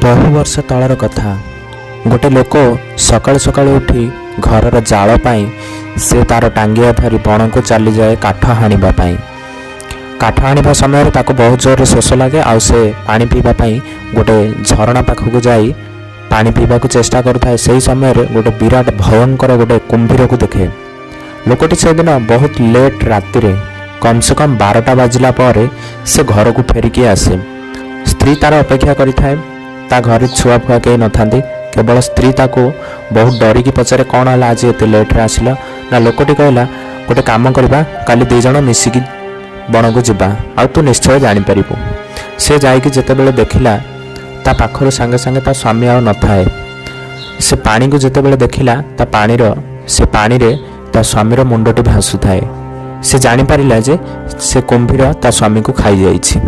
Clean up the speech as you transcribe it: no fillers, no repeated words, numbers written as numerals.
बहु वर्ष तलर कथा गोटे लोक सकाळु सकाळु उठी घरर जाल पाई से तार टांगिया धरी बण को चली जाए काठ हाणिबा पाई। काठ हाणिबा समय ताको बहुत जोर शोष लगे आ से पानी पीबा पाई गोटे झरणा पाखक जाई पानी पीबा को चेष्टा करुଥାଏ। ସେହି ସମୟରେ गोटे विराट भयंकर गोटे कुंभीर को देखे। लोकटी से दिन बहुत लेट राति कम से कम 12टा बाजिला पर से घर को फेरिकी आसे। स्त्री तार अपेक्षा करिଥାଏ। ता घर छुआ फुआ कहीं न था, केवल स्त्री ताको बहुत डरिकी पचारे कौन है आज एत लेट्रे आसिल ना। लोकटी कहला गोटे काम करवा काली दी जण मिसिकी बण को जीवा आ तू निश्चय जापर। से जाइकी जितेबले देखिला ता पाखर सांगे सांगे ता स्वामी आ न थाए। से पानी को जितेबले देखिला ता पानी रे ता स्वामीर मुंडटी भासुଥାଏ। से जानी पारिला जे से कुंभीर ता स्वामी को खाई जाइछि।